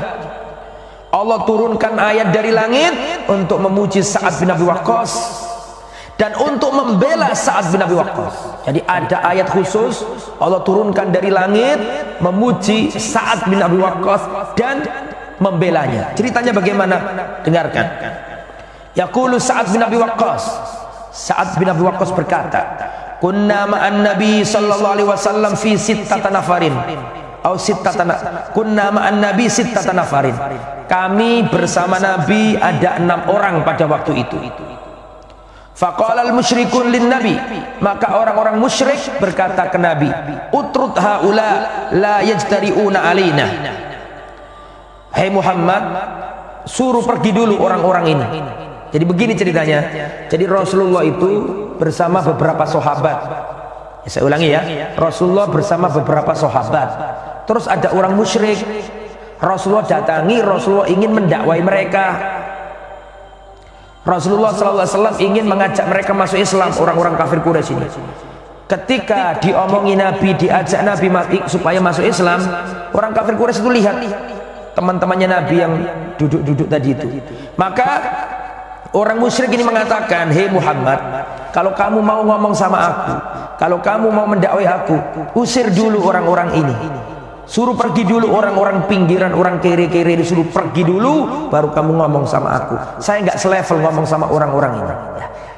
Allah turunkan ayat dari langit untuk memuji Sa'ad bin Abi Waqqas dan untuk membela Sa'ad bin Abi Waqqas. Jadi ada ayat khusus Allah turunkan dari langit memuji Sa'ad bin Abi Waqqas dan membelanya. Ceritanya bagaimana? Dengarkan. Yaqulu Sa'ad bin Abi Waqqas, Sa'ad bin Abi Waqqas berkata, kunna ma'an Nabi sallallahu alaihi wasallam fi sittata nafarin atau kunna ma'an Nabi sittata nafarin. Kami bersama Nabi ada 6 orang pada waktu itu. Faqala al-musyrikun lin Nabi, maka orang-orang musyrik berkata ke Nabi, utrud haula la yajtari'una alaina. Hai Muhammad, suruh pergi dulu orang-orang ini. Jadi begini ceritanya. Jadi Rasulullah itu bersama beberapa sahabat. Ya, saya ulangi ya. Rasulullah bersama beberapa sahabat. Terus ada orang musyrik. Rasulullah datangi, Rasulullah ingin mendakwai mereka. Rasulullah SAW ingin mengajak mereka masuk Islam, orang-orang kafir Quraisy ini. Ketika diomongi Nabi, diajak Nabi supaya masuk Islam, orang kafir Quraisy itu lihat teman-temannya Nabi yang duduk-duduk tadi itu. Maka orang musyrik ini mengatakan, hei Muhammad, kalau kamu mau ngomong sama aku, kalau kamu mau mendakwai aku, usir dulu orang-orang ini. Suruh pergi dulu orang-orang pinggiran, orang kere-kere, disuruh pergi dulu, baru kamu ngomong sama aku. Saya nggak selevel ngomong sama orang-orang ini.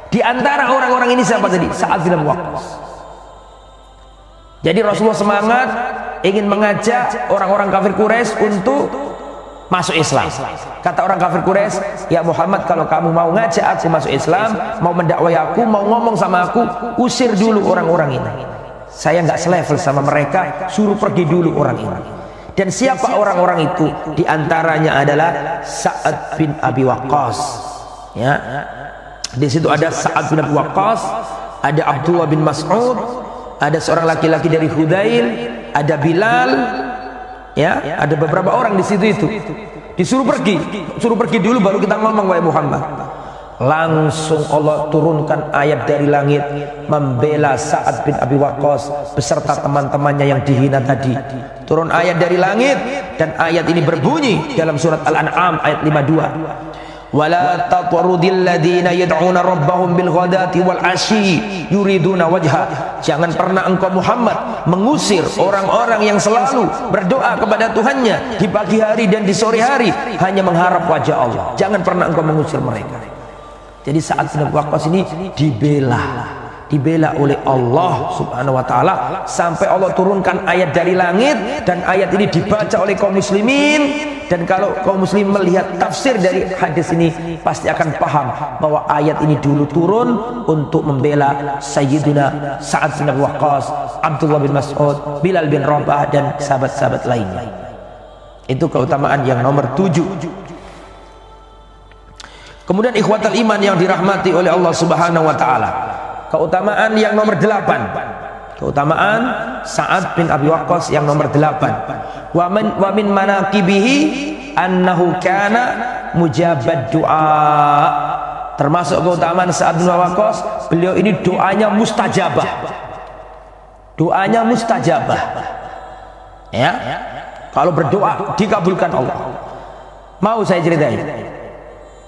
Di antara orang-orang ini siapa tadi? Sa'ad bin Abi Waqqas. Jadi Rasulullah semangat ingin mengajak orang-orang kafir Quraisy untuk masuk Islam. Kata orang kafir Quraisy, ya Muhammad, kalau kamu mau ngajak aku masuk Islam, mau mendakwai aku, mau ngomong sama aku, usir dulu orang-orang ini. Saya nggak selevel sama mereka, suruh pergi dulu orang ini. Dan siapa orang-orang itu? Di antaranya adalah Sa'ad bin Abi Waqqas. Ya, di situ ada Sa'ad bin Abi Waqqas, ada Abdullah bin Mas'ud, ada seorang laki-laki dari Hudail, ada Bilal. Ya, ada beberapa orang di situ itu. Disuruh pergi, suruh pergi dulu baru kita ngomong, wahai Muhammad. Langsung Allah turunkan ayat dari langit membela Sa'ad bin Abi Waqqas beserta teman-temannya yang dihina tadi. Turun ayat dari langit dan ayat ini berbunyi dalam surat Al-An'am ayat 52. Wala tatrudil ladina yad'una rabbahum bil ghadati wal asyi yuriduna wajha. Jangan pernah engkau Muhammad mengusir orang-orang yang selalu berdoa kepada Tuhannya di pagi hari dan di sore hari hanya mengharap wajah Allah. Jangan pernah engkau mengusir mereka. Jadi Sa'ad bin Abi Waqqas ini dibela, dibela oleh Allah Subhanahu wa taala sampai Allah turunkan ayat dari langit, dan ayat ini dibaca oleh kaum muslimin. Dan kalau kaum muslim melihat tafsir dari hadis ini pasti akan paham bahwa ayat ini dulu turun untuk membela Sayyidina Sa'ad bin Abi Waqqas, Abdullah bin Mas'ud, Bilal bin Rabah, dan sahabat-sahabat lainnya. Itu keutamaan yang nomor 7. Kemudian ikhwatal iman yang dirahmati oleh Allah Subhanahu wa taala, keutamaan yang nomor 8, keutamaan Sa'ad bin Abi Waqqas yang nomor 8. Wa min manaqibihi annahu kana mujabad du'a. Termasuk keutamaan Sa'ad bin Abi Waqqas, beliau ini doanya mustajabah. Doanya mustajabah. Ya. Kalau berdoa dikabulkan Allah. Mau saya ceritain?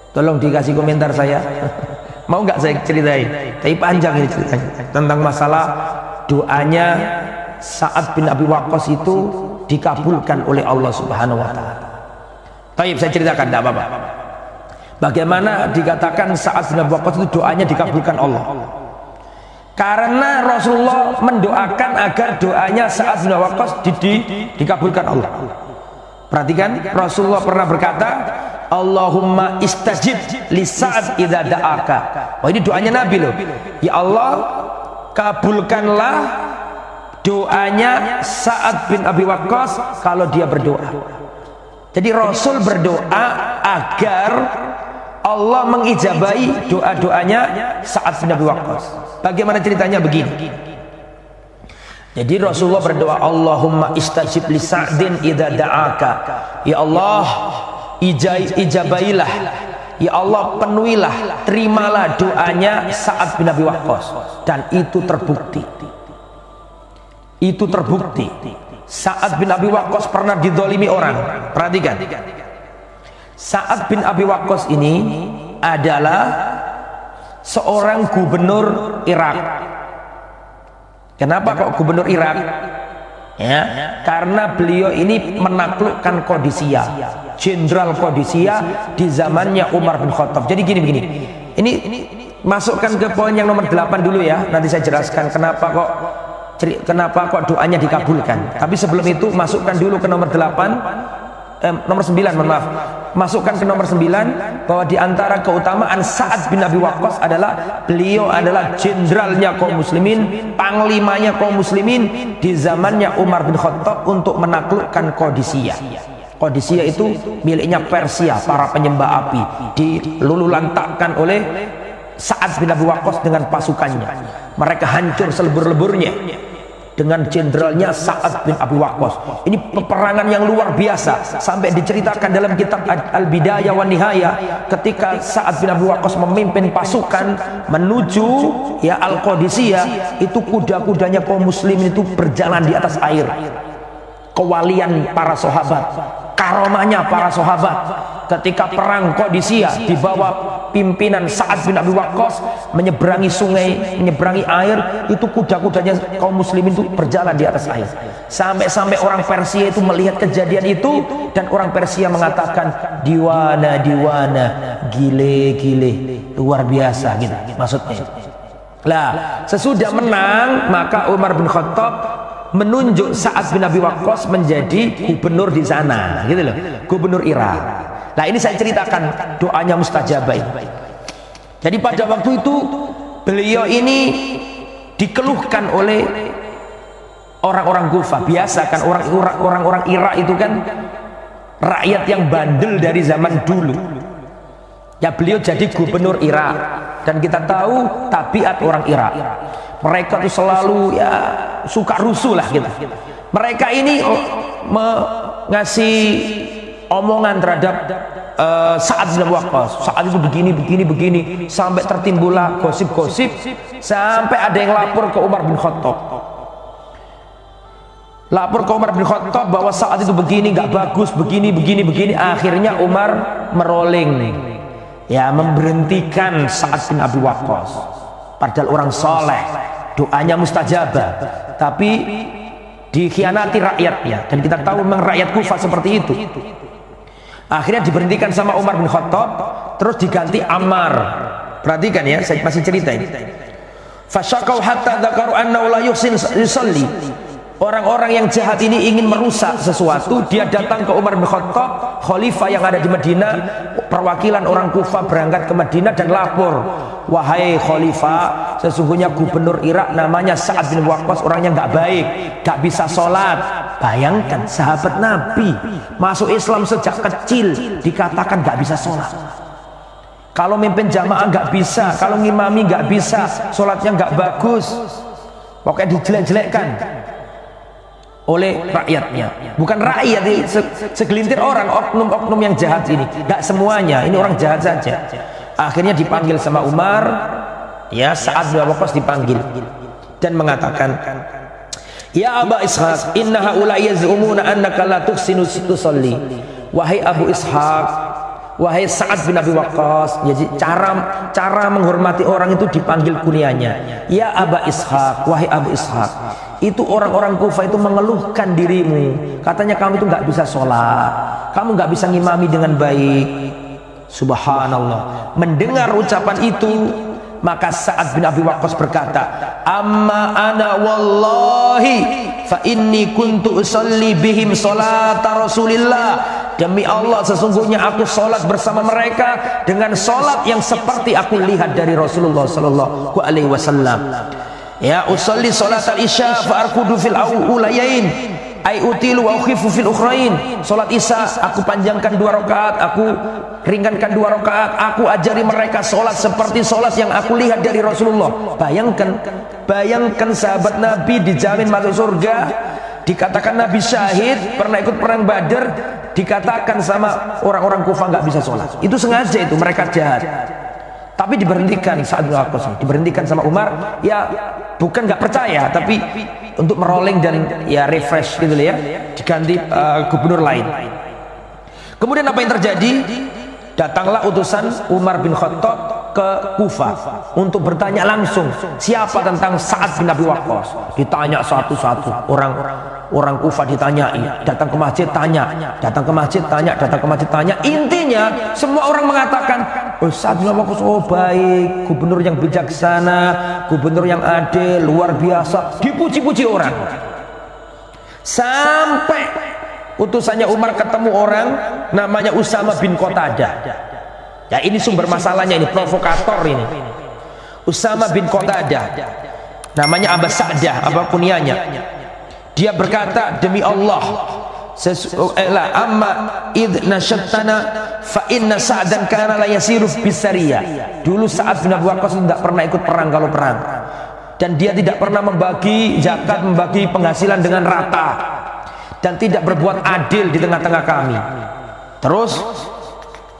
Tolong dikasih komentar saya. Mau nggak saya ceritain? Tapi panjang ini ceritanya tentang masalah doanya Sa'ad bin Abi Waqqas itu dikabulkan oleh Allah Subhanahu wa taala. Baik, saya ceritakan, tidak apa-apa. Bagaimana dikatakan Sa'ad bin Abi Waqqas itu doanya dikabulkan Allah? Karena Rasulullah mendoakan agar doanya Sa'ad bin Abi Waqqas dikabulkan Allah. Perhatikan, Rasulullah pernah berkata, Allahumma istajib li Sa'ad idza da'aka. Oh, ini doanya Nabi loh. Ya Allah, kabulkanlah doanya Sa'ad bin Abi Waqqas kalau dia berdoa. Jadi Rasul berdoa agar Allah mengijabahi doa-doanya Sa'ad bin Abi Waqqas. Bagaimana ceritanya? Begini. Jadi Rasulullah berdoa, Allahumma istajib li Sa'din idza da'aka. Ya Allah, ijabailah, ya Allah penuhilah, terimalah doanya Sa'ad bin Abi Waqqas. Dan itu terbukti. Itu terbukti. Sa'ad bin Abi Waqqas pernah dizalimi orang. Perhatikan, Sa'ad bin Abi Waqqas ini adalah seorang gubernur Irak. Kenapa kok gubernur Irak? Ya, karena beliau ini menaklukkan Qadisiyah, Jenderal Qadisiyah di zamannya Umar bin Khattab. Jadi gini. Ini masukkan ke poin yang nomor 8 dulu ya. Nanti saya jelaskan kenapa kok doanya dikabulkan. Tapi sebelum itu masukkan dulu ke nomor 8, nomor 9, mohon maaf. Masukkan ke nomor 9 bahwa di antara keutamaan Sa'ad bin Abi Waqqas adalah beliau adalah jenderalnya kaum muslimin, panglimanya kaum muslimin di zamannya Umar bin Khattab untuk menaklukkan Qadisiyah. Qadisiyah itu miliknya Persia, para penyembah api, dilululantakkan oleh Sa'ad bin Abi Waqqas dengan pasukannya. Mereka hancur selebur-leburnya dengan jenderalnya Sa'ad bin Abi Waqqas. Ini peperangan yang luar biasa, sampai diceritakan dalam kitab Al-Bidayah wa Nihayah ketika Sa'ad bin Abi Waqqas memimpin pasukan menuju ya Al-Qadisiyah, itu kuda-kudanya kaum muslimin itu berjalan di atas air. Kewalian para sahabat, karomahnya para sahabat ketika perang Qadisiyah di bawah pimpinan Sa'ad bin Abi Waqqas menyeberangi sungai, menyeberangi air, itu kuda-kudanya kaum muslimin itu berjalan di atas air. Sampai orang Persia itu melihat kejadian itu, dan orang Persia mengatakan diwana, gile, luar biasa gitu maksudnya. Lah, sesudah menang maka Umar bin Khattab menunjuk Sa'ad bin Abi Waqqas menjadi gubernur di sana, gitu loh, gubernur Irak. Nah, ini saya ceritakan doanya mustajabah. Jadi pada waktu itu beliau ini dikeluhkan oleh orang-orang Kufah. Biasa kan orang-orang Irak itu kan rakyat yang bandel dari zaman dulu. Ya, beliau jadi gubernur Irak, dan kita tahu tabiat orang Irak. Mereka itu selalu ya suka rusuh lah gitu. Mereka ini ngasih omongan terhadap Sa'ad bin Abi Waqqas. Sa'ad itu begini, sampai tertimbullah gosip-gosip, sampai ada yang lapor ke Umar bin Khattab. Lapor ke Umar bin Khattab bahwa Sa'ad itu begini, nggak bagus, begini. Akhirnya Umar merolling, ya, memberhentikan Sa'ad bin Abi Waqqas. Padahal orang soleh, doanya mustajabah, tapi dikhianati rakyatnya, dan kita tahu memang rakyat Kufah seperti itu. Akhirnya diberhentikan sama Umar bin Khattab, terus diganti Ammar. Perhatikan ya, saya masih cerita ini. Fasyakau hatta dzakaru annahu la yuhsin yusalli. Orang-orang yang jahat ini ingin merusak sesuatu, dia datang ke Umar bin Khattab, khalifah yang ada di Madinah, perwakilan orang Kufah berangkat ke Madinah dan lapor, wahai khalifah, sesungguhnya gubernur Irak namanya Sa'ad bin Waqqas orangnya nggak baik, nggak bisa sholat. Bayangkan sahabat Nabi masuk Islam sejak kecil dikatakan nggak bisa sholat. Kalau mimpin jamaah nggak bisa, kalau ngimami nggak bisa, sholatnya nggak bagus, pokoknya dijelek-jelekkan oleh rakyatnya. Bukan rakyat, segelintir orang, oknum-oknum yang jahat ini. Gak semuanya, ini orang jahat saja. Akhirnya dipanggil sama Umar, ya, Sa'ad bin Waqqas dipanggil dan mengatakan, ya Aba Ishaq, inna haula yaz'umuna annaka la tuhsinu tusalli. Wahai Abu Ishaq, wahai Sa'ad bin Abi Waqqas. Jadi cara menghormati orang itu dipanggil kunyahnya. Ya Aba Ishaq, wahai Abu Ishaq. Itu orang-orang Kufah itu mengeluhkan dirimu, katanya kamu itu nggak bisa sholat, kamu nggak bisa ngimami dengan baik. Subhanallah. Mendengar ucapan itu, maka Sa'ad bin Abi Waqqas berkata, amma ana wallahi fa inni kuntu usalli bihim salata Rasulillah. Demi Allah, sesungguhnya aku sholat bersama mereka dengan sholat yang seperti aku lihat dari Rasulullah sallallahu alaihi wasallam. Ya, usalli salat al-isya fa arkudu fil ulayain ay utilu wa ukhifu fil ukhrain. Salat isya aku panjangkan 2 rakaat, aku ringankan 2 rakaat. Aku ajari mereka salat seperti salat yang aku lihat dari Rasulullah. Bayangkan sahabat Nabi dijamin masuk surga, dikatakan Nabi syahid, pernah ikut perang Badar, dikatakan sama orang-orang Kufah nggak bisa sholat. Itu sengaja, itu mereka jahat. Tapi diberhentikan Sa'ad bin Waqqas, diberhentikan sama Umar, ya bukan nggak percaya, tapi untuk merolling dan ya refresh gitu ya, diganti gubernur lain. Kemudian apa yang terjadi? Datanglah utusan Umar bin Khattab ke Kufah untuk bertanya langsung siapa tentang Sa'ad bin Abi Waqqas. Ditanya satu-satu, orang Kufah ditanyai, datang ke masjid tanya, datang ke masjid tanya, datang ke masjid tanya. Intinya semua orang mengatakan, oh, Sa'ad bin Abi Waqqas, oh baik, gubernur yang bijaksana, gubernur yang adil, luar biasa, dipuji-puji orang. Sampai utusannya Umar ketemu orang namanya Usama bin Qatadah. Ya, ini sumber masalahnya, ini provokator ini. Usama bin Qatadah, namanya Aba Sa'dah, apa kunyahnya. Dia berkata, demi Allah, amma id nasyattana fa inna Sa'dan kana la yasiru bisariyah. Dulu Sa'ad bin Abi Waqqas tidak pernah ikut perang kalau perang, dan dia tidak pernah membagi zakat, membagi penghasilan dengan rata, dan tidak berbuat adil di tengah-tengah kami. Terus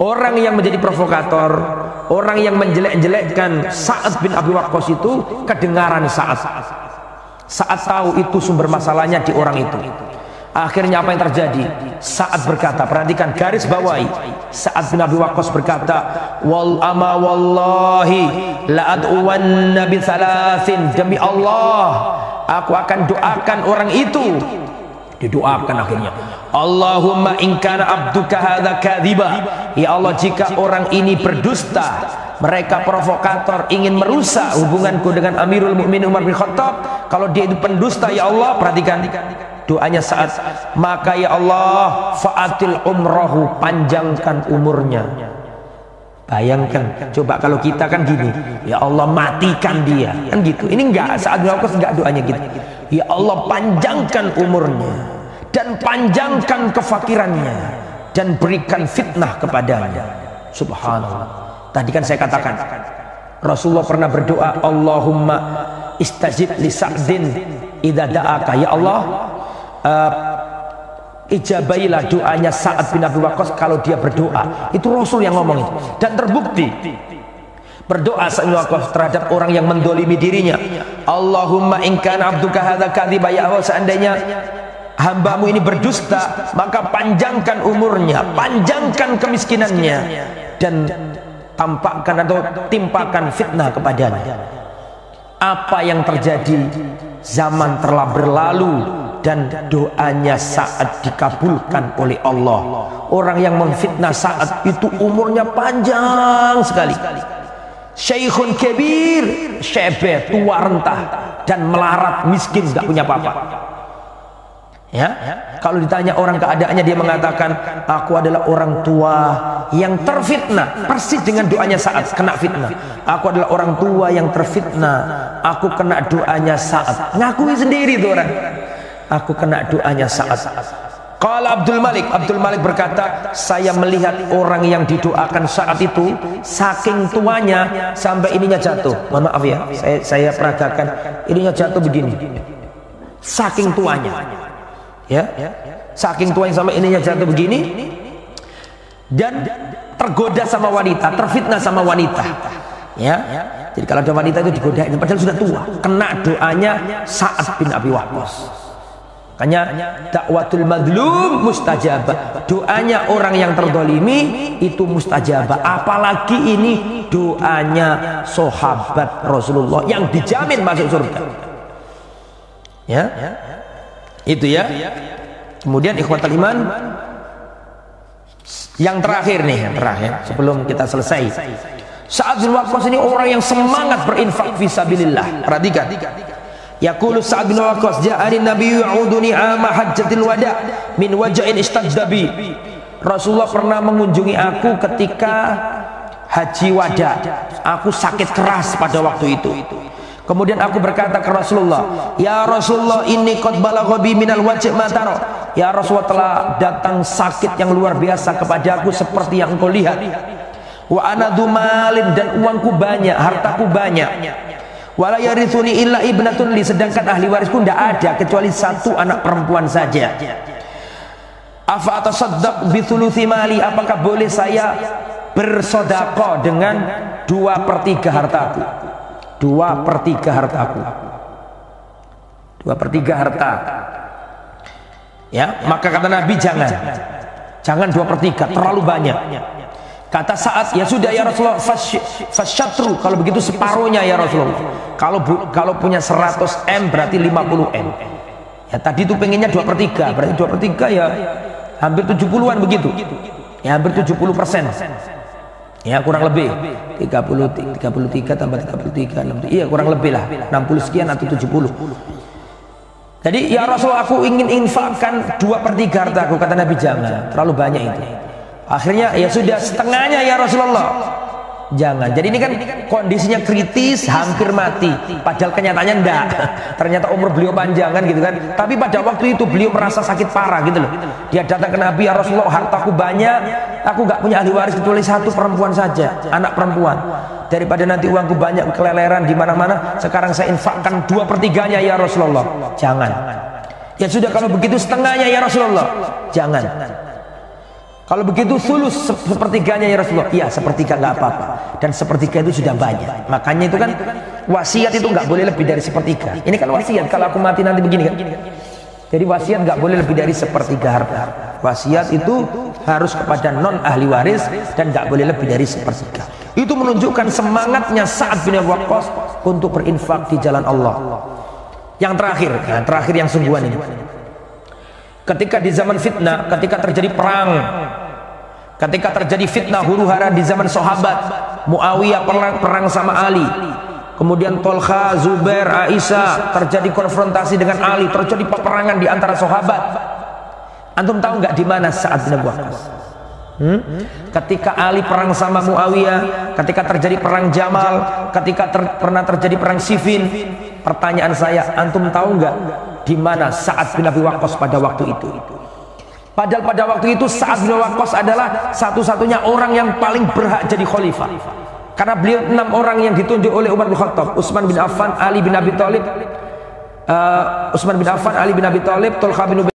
orang yang menjadi provokator, orang yang menjelek-jelekkan Sa'ad bin Abi Waqqas itu kedengaran Sa'ad tahu itu sumber masalahnya di orang itu. Akhirnya apa yang terjadi? Sa'ad berkata, perhatikan, garis bawahi. Sa'ad bin Abi Waqqas berkata, wal ama wallahi la ad'uwanna bi thalathin. Demi Allah, aku akan doakan orang itu. Didoakan akhirnya, Allahumma in kana abduka hadza kadhiba. Ya Allah, jika orang ini berdusta, mereka provokator, ingin merusak hubunganku dengan Amirul Mukminin Umar bin Khattab, kalau dia itu pendusta, ya Allah, perhatikan doanya Sa'ad, maka ya Allah fa'atil umrahu, panjangkan umurnya. Bayangkan, coba kalau kita kan gini, ya Allah matikan dia, kan gitu. Ini enggak, Sa'ad bin Waqqas enggak doanya gitu. Ya Allah, panjangkan umurnya dan panjangkan kefakirannya dan berikan fitnah kepadanya. Subhanallah. Tadi kan saya katakan, Rasulullah pernah berdoa, Allahumma istajib li Sa'din idza da'aka. Ya Allah, ijabailah doanya Sa'ad bin Abi Waqqas kalau dia berdoa. Itu Rasul yang ngomong itu, dan terbukti berdoa Sa'ad bin Abi Waqqas terhadap orang yang mendolimi dirinya. Allahumma in kana abduka hadza kadhiba. Ya Allah, seandainya hambamu ini berdusta, maka panjangkan umurnya, panjangkan kemiskinannya, dan tampakkan atau timpakan fitnah kepadanya. Apa yang terjadi? Zaman telah berlalu dan doanya Sa'ad dikabulkan oleh Allah. Orang yang memfitnah Sa'ad itu umurnya panjang sekali, Syekhun kabir, syebe, tua rentah dan melarat, miskin, nggak punya apa-apa. Ya, kalau ditanya orang keadaannya, dia mengatakan, aku adalah orang tua yang terfitnah, persis dengan doanya Sa'ad kena fitnah. Aku adalah orang tua yang terfitnah, aku kena doanya Sa'ad. Ngakui sendiri tuh orang, aku kena doanya Sa'ad. Qala Abdul Malik berkata, saya melihat orang yang didoakan saat itu saking tuanya sampai ininya jatuh. Mohon maaf ya, saya peragakan, ininya jatuh begini, saking tuanya. Ya, saking tua yang sama ininya jatuh begini, dan tergoda sama wanita, terfitnah sama wanita. Ya, jadi kalau ada wanita itu digodain, padahal sudah tua, kena doanya Sa'ad bin Abi Waqqas. Makanya dakwatul madlum mustajabah, doanya orang yang terdolimi itu mustajabah. Apalagi ini doanya sahabat Rasulullah yang dijamin masuk surga. Ya. Itu ya. Kemudian ikhwatul iman, yang terakhir nih, sebelum kita selesai, Sa'ad bin Waqqas ini orang yang semangat berinfak fisabilillah. Perhatikan, yaqulu Sa'ad bin Waqqas, ja'ani nabiyyu ya'uduni 'ama hajjatil wada' min waja'in istadda bi. Rasulullah pernah mengunjungi aku ketika haji wada. Aku sakit keras pada waktu itu. Kemudian aku berkata ke Rasulullah, ya Rasulullah, ini qad balagha bi minal wajh ma tara. Ya Rasulullah, telah datang sakit yang luar biasa kepada aku seperti yang engkau lihat. Wa ana dumalin, dan uangku banyak, hartaku banyak. Wala yarithuni illa ibnatun li, sedangkan ahli warisku tidak ada kecuali satu anak perempuan saja. Afa atasaddaq bi thuluthi mali, apakah boleh saya bersedekah dengan 2/3 hartaku? 2/3 hartaku, 2/3 harta. Ya, maka kata Nabi, jangan 2/3, terlalu banyak. Kata Sa'ad, ya sudah ya Rasulullah, fasyatru, kalau begitu separuhnya ya Rasulullah. Kalau punya 100 M berarti 50 M. Ya tadi itu pengennya 2/3, berarti 2/3 ya hampir 70-an begitu. Ya hampir 70%. Ya kurang lebih 33 tambah 33, iya kurang lebih lah 60 sekian atau 70. Jadi ya Rasulullah, aku ingin infakkan 2/3 hartaku. Kata Nabi, jangan, terlalu banyak itu. Akhirnya ya sudah, setengahnya ya Rasulullah. Jangan. Jadi ini kan kondisinya kritis, hampir mati, padahal kenyataannya enggak. Ternyata umur beliau panjang kan gitu kan. Tapi pada waktu itu beliau merasa sakit parah gitu loh. Dia datang ke Nabi, ya Rasulullah, hartaku banyak, aku nggak punya ahli waris kecuali satu perempuan saja, anak perempuan. Daripada nanti uangku banyak keleleran di mana-mana, sekarang saya infakkan 2/3-nya ya Rasulullah. Jangan. Ya sudah, kalau begitu setengahnya ya Rasulullah. Jangan. Kalau begitu sulus, 1/3-nya ya Rasulullah. Iya, 1/3 nggak apa-apa. Dan 1/3 itu sudah banyak. Makanya itu kan wasiat itu nggak boleh lebih dari 1/3. Ini kan wasiat. Kalau aku mati nanti begini kan. Jadi wasiat nggak boleh lebih dari 1/3 harta. Wasiat itu harus kepada non ahli waris dan nggak boleh lebih dari 1/3. Itu menunjukkan semangatnya Sa'ad bin Waqqas untuk berinfak di jalan Allah. Yang terakhir yang sungguhan ini. Ketika di zaman fitnah, ketika terjadi perang, ketika terjadi fitnah huru-hara di zaman sahabat, Muawiyah perang sama Ali, kemudian Tolha, Zubair, Aisyah, terjadi konfrontasi dengan Ali, terjadi peperangan di antara sahabat. Antum tahu nggak di mana Sa'ad bin Waqqas? Ketika Ali perang sama Muawiyah, ketika terjadi perang Jamal, ketika pernah terjadi perang Siffin, pertanyaan saya, antum tahu nggak di mana Sa'ad bin Abi Waqqas pada waktu itu? Padahal pada waktu itu Sa'ad bin Waqqas adalah satu-satunya orang yang paling berhak jadi khalifah. Karena beliau 6 orang yang ditunjuk oleh Umar bin Khattab, Utsman bin Affan, Ali bin Abi Thalib, Tolha bin